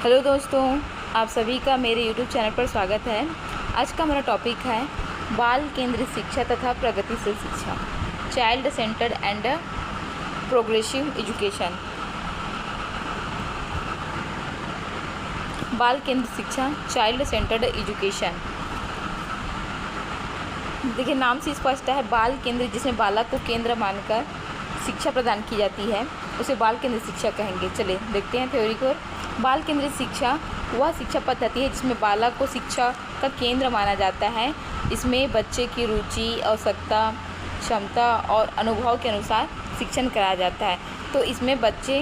Hello दोस्तों, आप सभी का मेरे यूट्यूब चैनल पर स्वागत है। आज का हमारा टॉपिक है बाल केंद्रित शिक्षा तथा प्रगतिशील शिक्षा, child centred and progressive education. बाल केंद्रित शिक्षा, चाइल्ड सेंटर्ड एजुकेशन। देखिए, नाम से स्पष्ट है, बाल केंद्रित, जिसमें बालक को केंद्र मानकर शिक्षा प्रदान की जाती है, उसे बाल केंद्रित शिक्षा कहेंगे। चलिए देखते हैं थ्योरी को। बाल केंद्रित शिक्षा वह शिक्षा पद्धति है जिसमें बालक को शिक्षा का केंद्र माना जाता है। इसमें बच्चे की रुचि, आवश्यकता, क्षमता और अनुभव के अनुसार शिक्षण कराया जाता है। तो इसमें बच्चे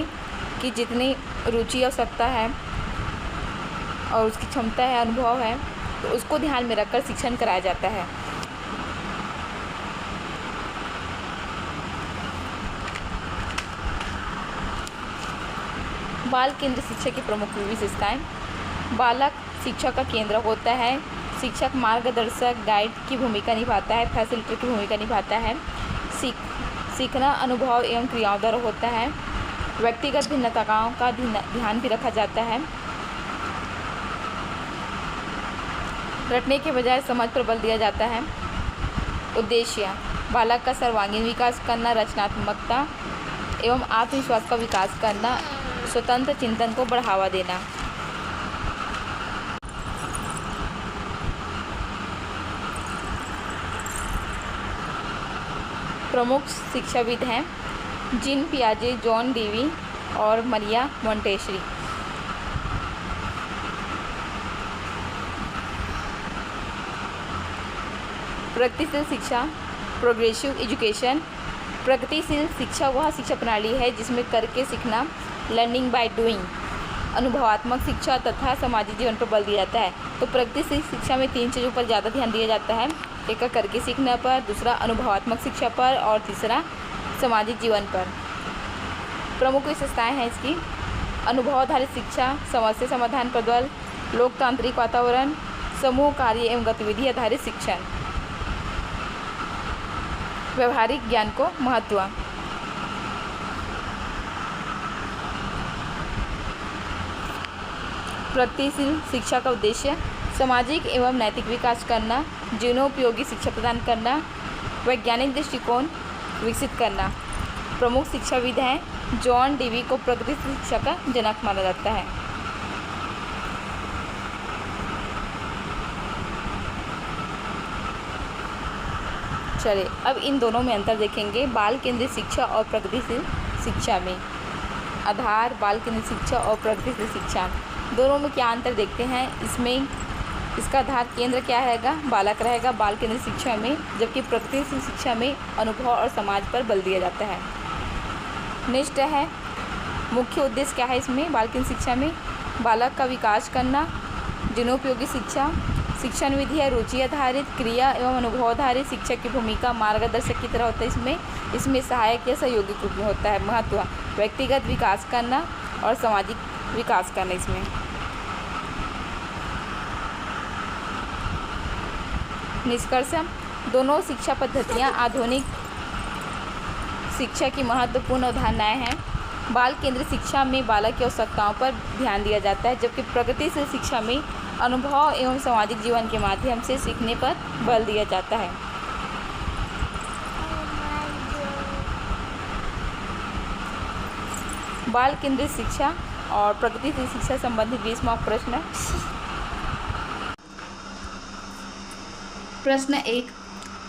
की जितनी रुचि, आवश्यकता है और उसकी क्षमता है, अनुभव है, तो उसको ध्यान में रखकर शिक्षण कराया जाता है। बाल केंद्रित शिक्षा की प्रमुख विशेषताएं। बालक शिक्षा का केंद्र होता है। शिक्षक मार्गदर्शक, गाइड की भूमिका निभाता है, फैसिलिटेटर की भूमिका निभाता है। सीखना अनुभव एवं क्रियाओं द्वारा होता है। व्यक्तिगत भिन्नताओं का ध्यान भी रखा जाता है। रटने के बजाय समझ पर बल दिया जाता है। उद्देश्य: बालक का सर्वांगीण विकास करना, रचनात्मकता एवं आत्मविश्वास का विकास करना, स्वतंत्र चिंतन को बढ़ावा देना। प्रमुख शिक्षाविद हैं जीन पियाजे, जॉन डेवी और मरिया मोंटेसरी। प्रगतिशील शिक्षा, प्रोग्रेसिव एजुकेशन। प्रगतिशील शिक्षा वह शिक्षा प्रणाली है जिसमें करके सीखना, लर्निंग बाय डूइंग, अनुभवात्मक शिक्षा तथा सामाजिक जीवन पर बल दिया जाता है। तो प्रगतिशील शिक्षा में 3 चीज़ों पर ज़्यादा ध्यान दिया जाता है। एक करके सीखने पर, दूसरा अनुभवात्मक शिक्षा पर और तीसरा सामाजिक जीवन पर। प्रमुख विशेषताएं हैं इसकी: अनुभव आधारित शिक्षा, समस्या समाधान पर बल, लोकतांत्रिक वातावरण, समूह कार्य एवं गतिविधि आधारित शिक्षण। व्यवहारिक ज्ञान को महत्व। प्रगतिशील शिक्षा का उद्देश्य सामाजिक एवं नैतिक विकास करना, जीवनोपयोगी शिक्षा प्रदान करना, वैज्ञानिक दृष्टिकोण विकसित करना। प्रमुख शिक्षाविद हैं जॉन डेवी को प्रगतिशील शिक्षा का जनक माना जाता है। चलिए अब इन दोनों में अंतर देखेंगे, बाल केंद्रित शिक्षा और प्रगतिशील शिक्षा में। आधार, बाल केंद्रित शिक्षा और प्रगतिशील शिक्षा, दोनों में क्या अंतर देखते हैं। इसमें इसका आधार केंद्र क्या रहेगा, बालक रहेगा बाल केंद्रित शिक्षा में, जबकि प्रगतिशील शिक्षा में अनुभव और समाज पर बल दिया जाता है। नेक्स्ट है मुख्य उद्देश्य क्या है इसमें, बाल केंद्रित शिक्षा में बालक का विकास करना, जीवनोपयोगी शिक्षा। शिक्षण विधि है रुचि आधारित, क्रिया एवं अनुभव आधारित। शिक्षक की भूमिका मार्गदर्शक की तरह होता है इसमें सहायक या सहयोगी रूप में होता है। महत्व: व्यक्तिगत विकास करना और सामाजिक विकास करना। इसमें निष्कर्ष: दोनों शिक्षा पद्धतियां आधुनिक शिक्षा की महत्वपूर्ण अवधारणाएं हैं। बाल केंद्रित शिक्षा में बालक की आवश्यकताओं पर ध्यान दिया जाता है, जबकि प्रगतिशील शिक्षा में अनुभव एवं सामाजिक जीवन के माध्यम से सीखने पर बल दिया जाता है। बाल केंद्रित शिक्षा और प्रगतिशील शिक्षा संबंधित 20 मॉक प्रश्न। प्रश्न 1,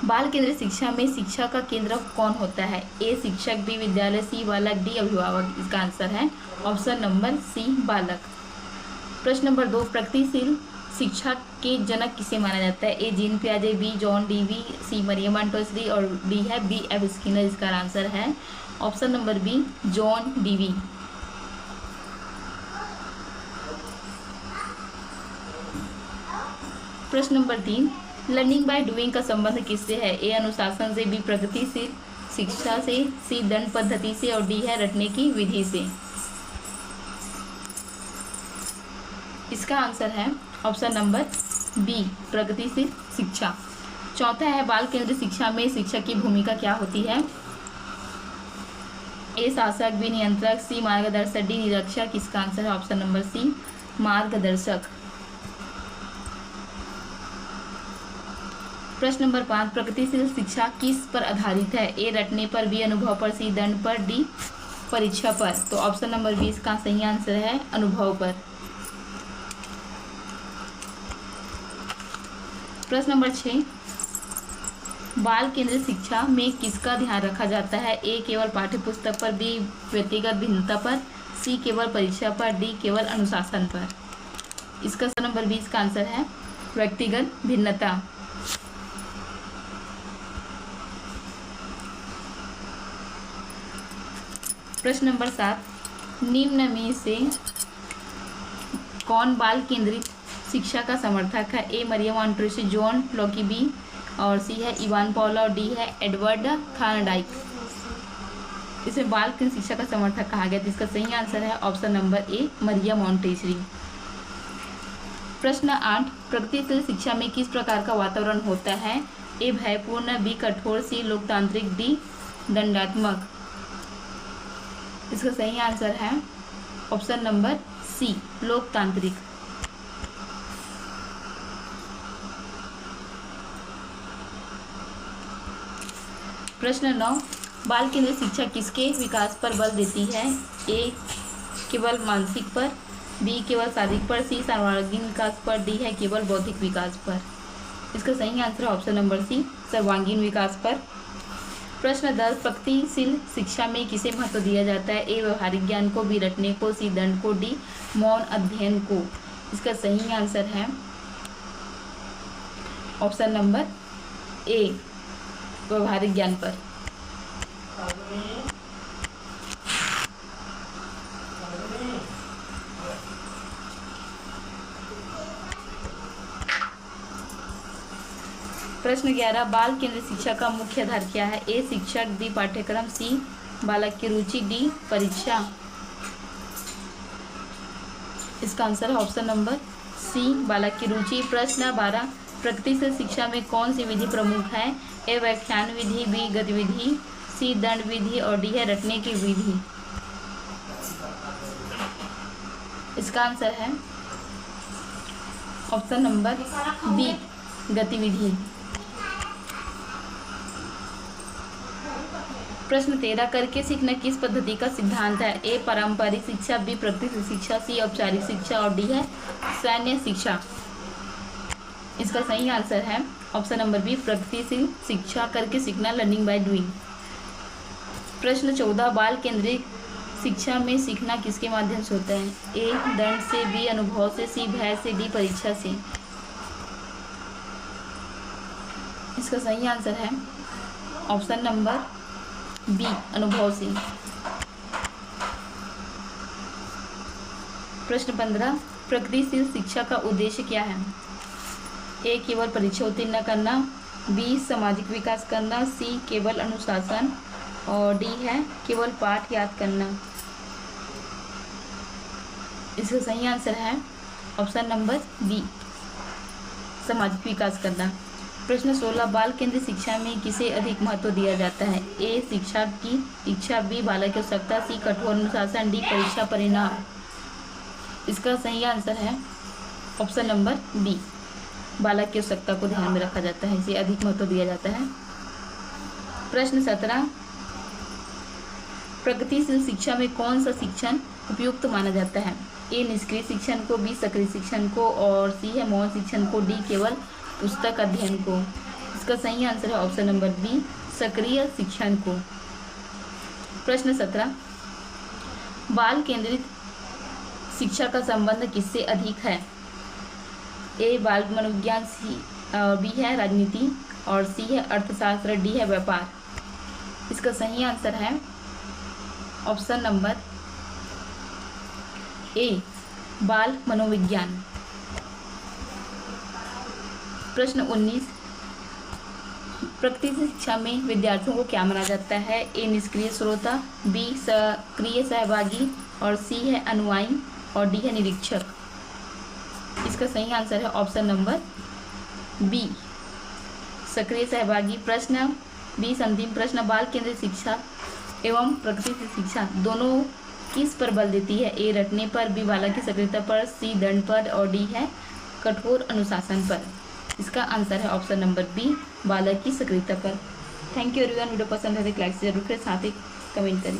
बाल केंद्रित शिक्षा में शिक्षा का केंद्र कौन होता है? ए शिक्षक, बी विद्यालय, सी बालक, डी अभिभावक। इसका आंसर है ऑप्शन नंबर सी, बालक। प्रश्न नंबर 2, प्रगतिशील शिक्षा के जनक किसे माना जाता है? ए जीन पियाजे, B John Dewey, C Maria Montessori और डी है बी एफ स्किनर। इसका आंसर है option number B, John Dewey. प्रश्न नंबर 3, लर्निंग बाय डूइंग का संबंध किससे है? ए अनुशासन से, बी प्रगतिशील शिक्षा से, सी दंड पद्धति से और डी है रटने की विधि से। इसका आंसर है ऑप्शन नंबर बी, प्रगतिशील शिक्षा। चौथा है, बाल केंद्रित शिक्षा में शिक्षक की भूमिका क्या होती है? ए शासक, बी नियंत्रक, सी मार्गदर्शक, डी निरीक्षक। इसका आंसर है ऑप्शन नंबर सी, मार्गदर्शक। प्रश्न नंबर 5, प्रगतिशील शिक्षा किस पर आधारित है? ए रटने पर, बी अनुभव पर, सी दंड पर, डी परीक्षा पर। तो ऑप्शन नंबर 20 का सही आंसर है अनुभव पर। प्रश्न नंबर 6, बाल केंद्रित शिक्षा में किसका ध्यान रखा जाता है? ए केवल पाठ्यपुस्तक पर, बी व्यक्तिगत भिन्नता पर, सी केवल परीक्षा पर, डी केवल अनुशासन पर। इसका नंबर 20 का आंसर है व्यक्तिगत भिन्नता। प्रश्न नंबर 7, निम्न में से कौन बाल केंद्रित शिक्षा का समर्थक है? A Maryam Montessori, John Locke, B और सी है इवान पॉला और डी है एडवर्ड थॉर्नडाइक। इसे बाल केंद्रित शिक्षा का समर्थक कहा गया। जिसका सही आंसर है option number A Maryam Montessori. प्रश्न 8, प्रगतिशील शिक्षा में किस प्रकार का वातावरण होता है? ए भयपूर्ण, बी कठोर, सी लोकतांत्रिक, डी दंडात्मक। इसका सही आंसर है ऑप्शन नंबर सी लोकतांत्रिक। प्रश्न 9, बाल केंद्रित शिक्षा किसके विकास पर बल देती है? ए केवल मानसिक पर, बी केवल शारीरिक पर, सी सर्वांगीण विकास पर, डी है केवल बौद्धिक विकास पर। इसका सही आंसर है ऑप्शन नंबर सी सर्वांगीण विकास पर। प्रश्न 10, प्रगतिशील शिक्षा में किसे महत्व दिया जाता है? ए व्यवहारिक ज्ञान को, बी रटने को, सी दंड को, डी मौन अध्ययन को। इसका सही आंसर है ऑप्शन नंबर ए व्यवहारिक ज्ञान पर। प्रश्न 11, बाल केंद्रित शिक्षा का मुख्य आधार क्या है? ए शिक्षक, बी पाठ्यक्रम, सी बालक की रुचि, डी परीक्षा। इसका आंसर है ऑप्शन नंबर सी बालक की रुचि। प्रश्न 12, प्रगतिशील शिक्षा में कौन सी विधि प्रमुख है? ए व्याख्यान विधि, बी गतिविधि, सी दंड विधि और डी है रटने की विधि। इसका आंसर है ऑप्शन नंबर बी गतिविधि। प्रश्न 13, करके सीखना किस पद्धति का सिद्धांत है? ए पारंपरिक शिक्षा, बी प्रगतिशील शिक्षा, सी औपचारिक शिक्षा और डी है सैन्य शिक्षा। इसका सही आंसर है ऑप्शन नंबर बी प्रगतिशील शिक्षा, करके सीखना लर्निंग बाय डूइंग। प्रश्न 14, बाल केंद्रित शिक्षा में सीखना किसके माध्यम से होता है? ए दंड से, बी अनुभव से, सी भय से, डी परीक्षा से। इसका सही आंसर है ऑप्शन नंबर बी अनुभव से। प्रश्न 15, प्रगतिशील शिक्षा का उद्देश्य क्या है? ए केवल परीक्षा उत्तीर्ण करना, बी सामाजिक विकास करना, सी केवल अनुशासन और डी है केवल पाठ याद करना। इसका सही आंसर है ऑप्शन नंबर बी सामाजिक विकास करना। प्रश्न 16, बाल केंद्रित शिक्षा में किसे अधिक महत्व दिया जाता है? ए शिक्षा की इच्छा, बी बालक की आवश्यकता, सी कठोर अनुशासन, डी परीक्षा परिणाम। इसका सही आंसर है ऑप्शन नंबर बी बालक की आवश्यकता को ध्यान में रखा जाता है, इसे अधिक महत्व दिया जाता है। प्रश्न 17, प्रगतिशील शिक्षा में कौन सा शिक्षण उपयुक्त माना जाता है? ए निष्क्रिय शिक्षण को, बी सक्रिय शिक्षण को और सी है मौन शिक्षण को, डी केवल पुस्तक अध्ययन को। इसका सही आंसर है ऑप्शन नंबर बी सक्रिय शिक्षण को। प्रश्न 17, बाल केंद्रित शिक्षा का संबंध किससे अधिक है? ए बाल मनोविज्ञान, सी बी है राजनीति और सी है अर्थशास्त्र, डी है व्यापार। इसका सही आंसर है ऑप्शन नंबर ए बाल मनोविज्ञान। प्रश्न 19, प्रगतिशील शिक्षा में विद्यार्थियों को क्या माना जाता है? ए निष्क्रिय श्रोता, बी सक्रिय सहभागी और सी है अनुयायी और डी है निरीक्षक। इसका सही आंसर है ऑप्शन नंबर बी सक्रिय सहभागी। प्रश्न 20, अंतिम प्रश्न, बाल केंद्रित शिक्षा एवं प्रगतिशील शिक्षा दोनों किस पर बल देती है? ए रटने पर, बी बालक की सक्रियता पर, सी दंड पर और डी है कठोर अनुशासन पर। इसका आंसर है ऑप्शन नंबर बी, बालक की सक्रियता पर। Thank you everyone. वीडियो पसंद है तो लाइक से जरूर करें, साथ ही कमेंट करें।